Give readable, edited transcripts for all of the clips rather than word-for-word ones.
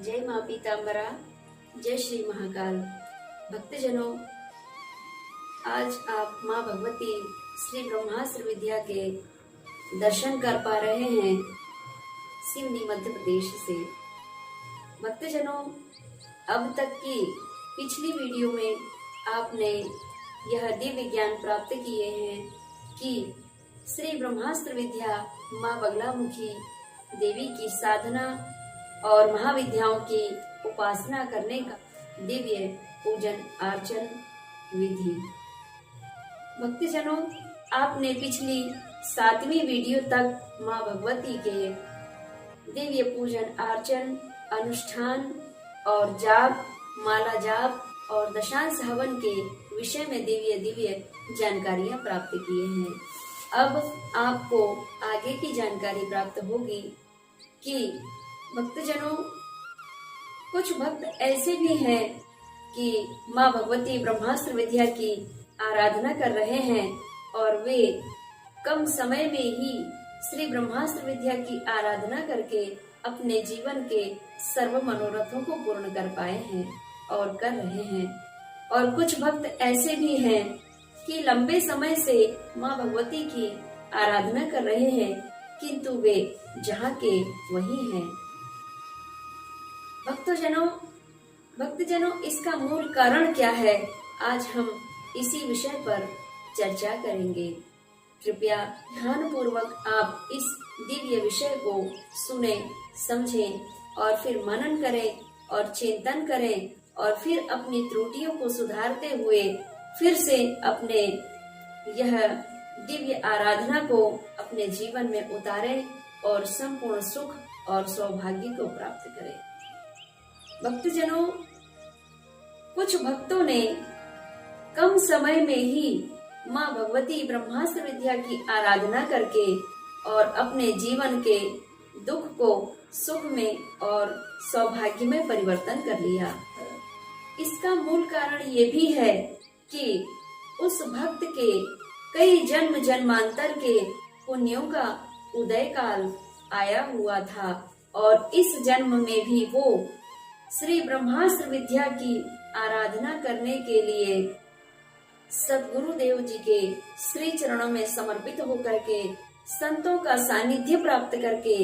जय माँ पीताम्बरा, जय श्री महाकाल। भक्तजनों, आज आप माँ भगवती श्री ब्रह्मास्त्र विद्या के दर्शन कर पा रहे हैं सिवनी मध्य प्रदेश से। भक्तजनों, अब तक की पिछली वीडियो में आपने यह दिव्य ज्ञान प्राप्त किए हैं कि श्री ब्रह्मास्त्र विद्या माँ बगलामुखी देवी की साधना और महाविद्याओं की उपासना करने का दिव्य पूजन अर्चन विधि। भक्तजनों, आपने पिछली 7वीं वीडियो तक माँ भगवती के दिव्य पूजन अर्चन अनुष्ठान और जाप, माला जाप और दशांश हवन के विषय में दिव्य जानकारियां प्राप्त किए हैं। अब आपको आगे की जानकारी प्राप्त होगी कि भक्तजनों, कुछ भक्त ऐसे भी हैं कि माँ भगवती ब्रह्मास्त्र विद्या की आराधना कर रहे हैं और वे कम समय में ही श्री ब्रह्मास्त्र विद्या की आराधना करके अपने जीवन के सर्व मनोरथों को पूर्ण कर पाए हैं और कर रहे हैं। और कुछ भक्त ऐसे भी हैं कि लंबे समय से माँ भगवती की आराधना कर रहे हैं, किंतु वे जहाँ के वही हैं। भक्तजनों, इसका मूल कारण क्या है, आज हम इसी विषय पर चर्चा करेंगे। कृपया ध्यान पूर्वक आप इस दिव्य विषय को सुने, समझें और फिर मनन करें और चिंतन करें और फिर अपनी त्रुटियों को सुधारते हुए फिर से अपने यह दिव्य आराधना को अपने जीवन में उतारें और संपूर्ण सुख और सौभाग्य को प्राप्त करें। भक्तजनों, कुछ भक्तों ने कम समय में ही माँ भगवती ब्रह्मास्त्र विद्या की आराधना करके और अपने जीवन के दुख को सुख में और सौभाग्य में परिवर्तन कर लिया। इसका मूल कारण ये भी है कि उस भक्त के कई जन्म जन्मांतर के पुण्यों का उदय काल आया हुआ था और इस जन्म में भी वो श्री ब्रह्मास्त्र विद्या की आराधना करने के लिए सद्गुरु देव जी के श्री चरणों में समर्पित होकर के संतों का सानिध्य प्राप्त करके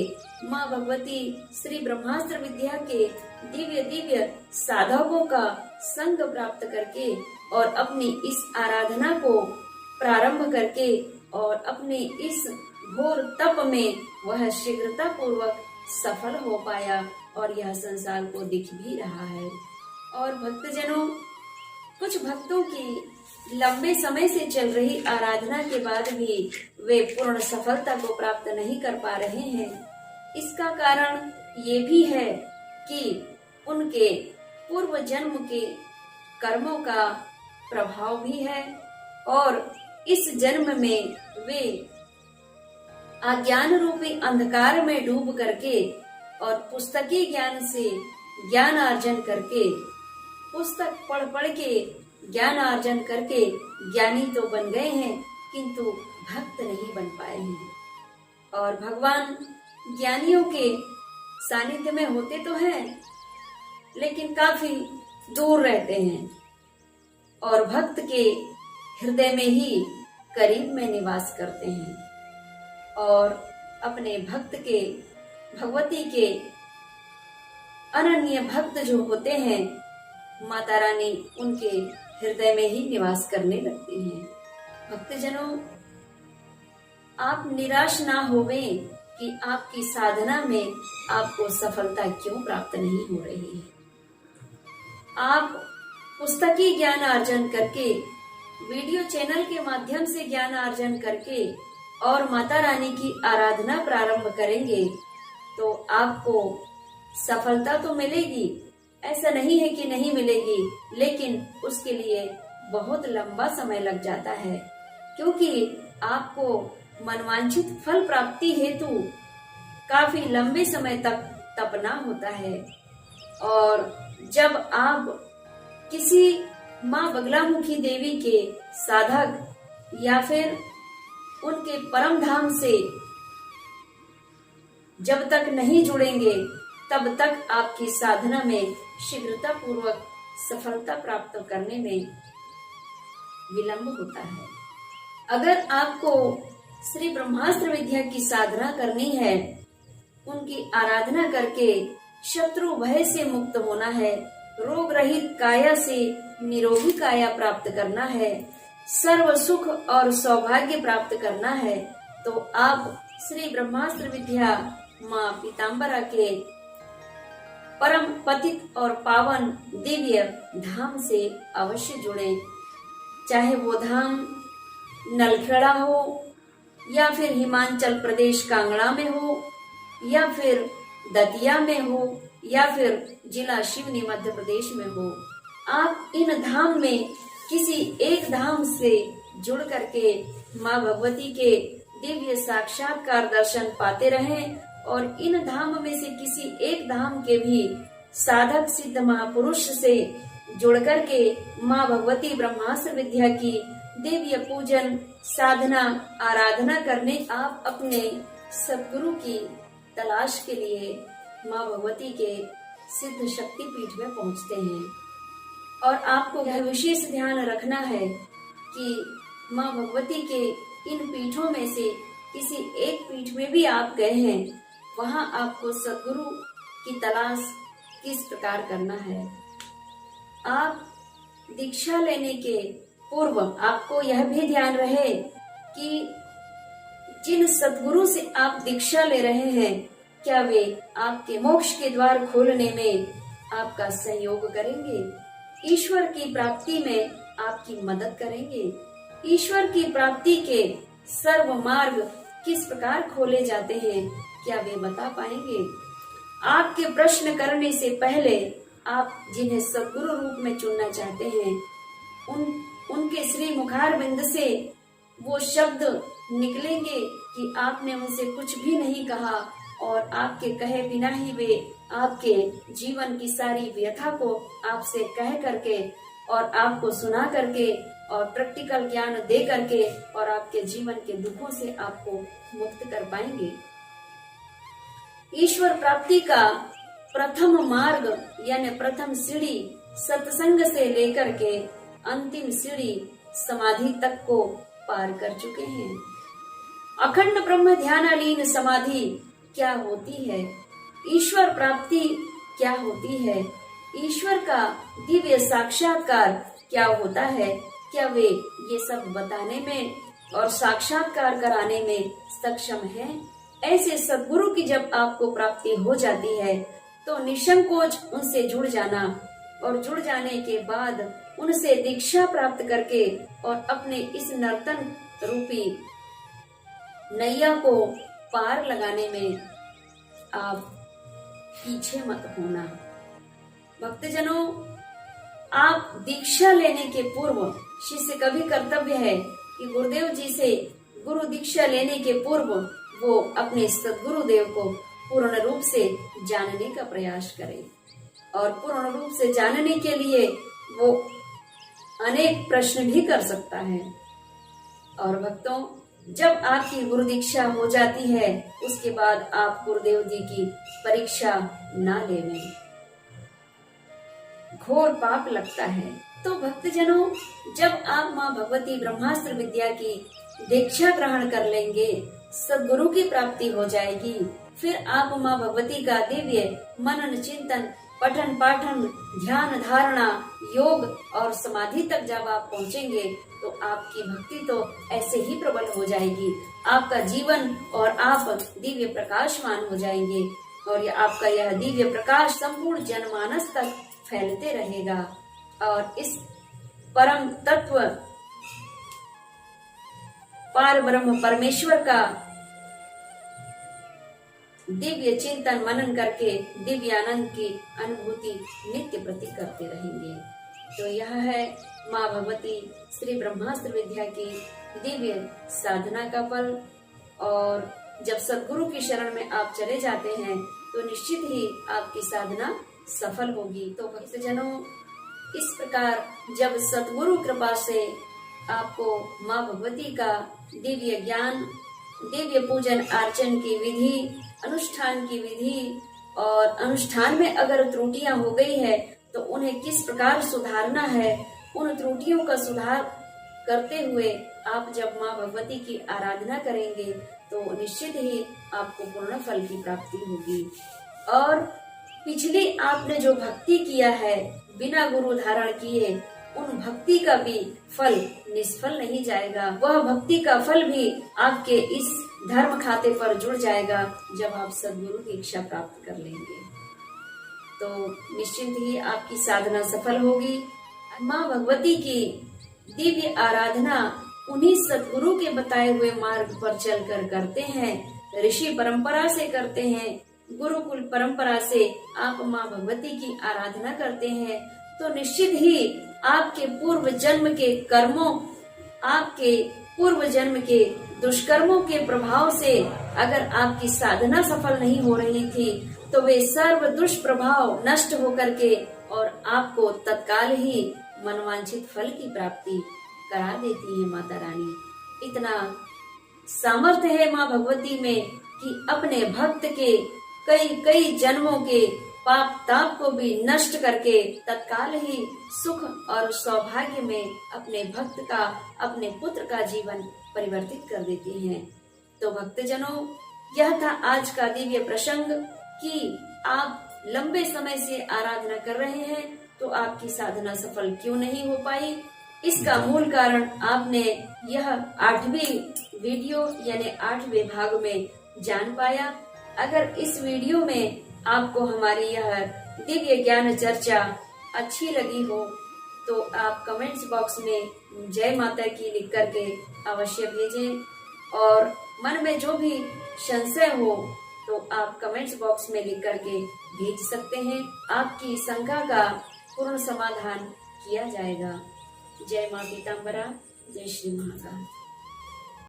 माँ भगवती श्री ब्रह्मास्त्र विद्या के दिव्य साधकों का संग प्राप्त करके और अपनी इस आराधना को प्रारंभ करके और अपने इस घोर तप में वह शीघ्रता पूर्वक सफल हो पाया और यह संसार को दिख भी रहा है। और भक्तजनों, कुछ भक्तों की लंबे समय से चल रही आराधना के बाद भी वे पूर्ण सफलता को प्राप्त नहीं कर पा रहे हैं। इसका कारण ये भी है कि उनके पूर्व जन्म के कर्मों का प्रभाव भी है और इस जन्म में वे अज्ञान रूपी अंधकार में डूब करके और पुस्तकीय ज्ञान से ज्ञान अर्जन करके, पुस्तक पढ़ के ज्ञान अर्जन करके ज्ञानी तो बन गए हैं, किंतु भक्त नहीं बन पाए हैं। और भगवान ज्ञानियों के सानिध्य में होते तो हैं, लेकिन काफी दूर रहते हैं और भक्त के हृदय में ही करीब में निवास करते हैं। और अपने भक्त के, भगवती के अनन्य भक्त जो होते हैं, माता रानी उनके हृदय में ही निवास करने लगती हैं। भक्तजनों, आप निराश ना होवें कि आपकी साधना में आपको सफलता क्यों प्राप्त नहीं हो रही है। आप पुस्तकीय ज्ञान अर्जन करके, वीडियो चैनल के माध्यम से ज्ञान अर्जन करके और माता रानी की आराधना प्रारंभ करेंगे तो आपको सफलता तो मिलेगी, ऐसा नहीं है कि नहीं मिलेगी, लेकिन उसके लिए बहुत लंबा समय लग जाता है, क्योंकि आपको मनवांछित फल प्राप्ति हेतु काफी लंबे समय तक तपना होता है। और जब आप किसी माँ बगलामुखी देवी के साधक या फिर उनके परम धाम से जब तक नहीं जुड़ेंगे तब तक आपकी साधना में शीघ्रता पूर्वक सफलता प्राप्त करने में विलंब होता है। अगर आपको श्री ब्रह्मास्त्र विद्या की साधना करनी है, उनकी आराधना करके शत्रु भय से मुक्त होना है, रोग रहित काया से निरोगी काया प्राप्त करना है, सर्व सुख और सौभाग्य प्राप्त करना है, तो आप श्री ब्रह्मास्त्र विद्या माँ पीताम्बरा के परम पतित और पावन दिव्य धाम से अवश्य जुड़े। चाहे वो धाम नलखेड़ा हो, या फिर हिमाचल प्रदेश कांगड़ा में हो, या फिर दतिया में हो, या फिर जिला शिवनी मध्य प्रदेश में हो। आप इन धाम में किसी एक धाम से जुड़ करके माँ भगवती के दिव्य साक्षात्कार दर्शन पाते रहें, और इन धाम में से किसी एक धाम के भी साधक सिद्ध महापुरुष से जुड़ करके माँ भगवती ब्रह्मास्त्र विद्या की दिव्य पूजन साधना आराधना करने आप अपने सद्गुरु की तलाश के लिए माँ भगवती के सिद्ध शक्ति पीठ में पहुंचते हैं। और आपको यह विशेष ध्यान रखना है कि माँ भगवती के इन पीठों में से किसी एक पीठ में भी आप गए हैं, वहां आपको सद्गुरु की तलाश किस प्रकार करना है। आप दीक्षा लेने के पूर्व आपको यह भी ध्यान रहे कि जिन सद्गुरु से आप दीक्षा ले रहे हैं, क्या वे आपके मोक्ष के द्वार खोलने में आपका सहयोग करेंगे, ईश्वर की प्राप्ति में आपकी मदद करेंगे। ईश्वर की प्राप्ति के सर्व मार्ग किस प्रकार खोले जाते हैं, क्या वे बता पाएंगे। आपके प्रश्न करने से पहले आप जिन्हें सद्गुरु रूप में चुनना चाहते हैं, उनके श्री मुखार बिंद से वो शब्द निकलेंगे कि आपने उनसे कुछ भी नहीं कहा, और आपके कहे बिना ही वे आपके जीवन की सारी व्यथा को आपसे कह करके और आपको सुना करके और प्रैक्टिकल ज्ञान दे करके और आपके जीवन के दुखों से आपको मुक्त कर पाएंगे। ईश्वर प्राप्ति का प्रथम मार्ग यानी प्रथम सीढ़ी सत्संग से लेकर के अंतिम सीढ़ी समाधि तक को पार कर चुके हैं। अखंड ब्रह्म ध्यानालीन समाधि क्या होती है, ईश्वर प्राप्ति क्या होती है, ईश्वर का दिव्य साक्षात्कार क्या होता है, क्या वे ये सब बताने में और साक्षात्कार कराने में सक्षम हैं? ऐसे सद्गुरु की जब आपको प्राप्ति हो जाती है तो निसंकोच उनसे जुड़ जाना, और जुड़ जाने के बाद उनसे दीक्षा प्राप्त करके और अपने इस नर्तन रूपी नैया को पार लगाने में आप पीछे मत होना। भक्तजनों, आप दीक्षा लेने के पूर्व शिष्य का भी कर्तव्य है कि गुरुदेव जी से गुरु दीक्षा लेने के पूर्व वो अपने सद्गुरुदेव को पूर्ण रूप से जानने का प्रयास करे, और पूर्ण रूप से जानने के लिए वो अनेक प्रश्न भी कर सकता है। और भक्तों, जब आपकी गुरु दीक्षा हो जाती है उसके बाद आप गुरुदेव जी की परीक्षा ना लेवें, घोर पाप लगता है। तो भक्तजनों, जब आप माँ भगवती ब्रह्मास्त्र विद्या की दीक्षा ग्रहण कर लेंगे, सद्गुरु की प्राप्ति हो जाएगी, फिर आप माँ भगवती का दिव्य मनन चिंतन पठन पाठन ध्यान धारणा योग और समाधि तक जब आप पहुँचेंगे तो आपकी भक्ति तो ऐसे ही प्रबल हो जाएगी, आपका जीवन और आप दिव्य प्रकाशमान हो जाएंगे, और आपका यह दिव्य प्रकाश संपूर्ण जनमानस तक फैलते रहेगा। और इस परम तत्व पार ब्रह्म परमेश्वर का दिव्य चिंतन मनन करके दिव्य आनंद की अनुभूति नित्य प्रति करते रहेंगे। तो यह है माँ भगवती श्री ब्रह्मास्त्र विद्या की दिव्य साधना का फल। और जब सद्गुरु की शरण में आप चले जाते हैं तो निश्चित ही आपकी साधना सफल होगी। तो भक्तजनों, इस प्रकार जब सद्गुरु कृपा से आपको माँ भगवती का दिव्य ज्ञान, दिव्य पूजन अर्चन की विधि, अनुष्ठान की विधि और अनुष्ठान में अगर त्रुटियां हो गई है तो उन्हें किस प्रकार सुधारना है, उन त्रुटियों का सुधार करते हुए आप जब माँ भगवती की आराधना करेंगे तो निश्चित ही आपको पूर्ण फल की प्राप्ति होगी। और पिछली आपने जो भक्ति किया है बिना गुरु धारण किए, उन भक्ति का भी फल निष्फल नहीं जाएगा। वह भक्ति का फल भी आपके इस धर्म खाते पर जुड़ जाएगा जब आप सद्गुरु की इच्छा प्राप्त कर लेंगे। तो निश्चिंत ही आपकी साधना सफल होगी। माँ भगवती की दिव्य आराधना उन्हीं सद्गुरु के बताए हुए मार्ग पर चलकर करते हैं, ऋषि परंपरा से करते हैं, गुरुकुल परंपरा से आप माँ भगवती की आराधना करते हैं, तो निश्चित ही आपके पूर्व जन्म के कर्मों, आपके पूर्व जन्म के दुष्कर्मों के प्रभाव से अगर आपकी साधना सफल नहीं हो रही थी तो वे सर्व दुष्प्रभाव नष्ट होकर के और आपको तत्काल ही मनवांछित फल की प्राप्ति करा देती है माता रानी। इतना सामर्थ्य है माँ भगवती में कि अपने भक्त के कई कई जन्मों के पाप ताप को भी नष्ट करके तत्काल ही सुख और सौभाग्य में अपने भक्त का, अपने पुत्र का जीवन परिवर्तित कर देती हैं। तो भक्तजनों, यह था आज का दिव्य प्रसंग कि आप लंबे समय से आराधना कर रहे हैं तो आपकी साधना सफल क्यों नहीं हो पाई। इसका मूल कारण आपने यह 8वीं वीडियो यानी 8वें भाग में जान पाया। अगर इस वीडियो में आपको हमारी यह दिव्य ज्ञान चर्चा अच्छी लगी हो तो आप कमेंट्स बॉक्स में जय माता की लिख करके अवश्य भेजें, और मन में जो भी संशय हो तो आप कमेंट्स बॉक्स में लिख करके भेज सकते हैं। आपकी शंका का पूर्ण समाधान किया जाएगा। जय मां पीताम्बरा, जय श्री महाकाल।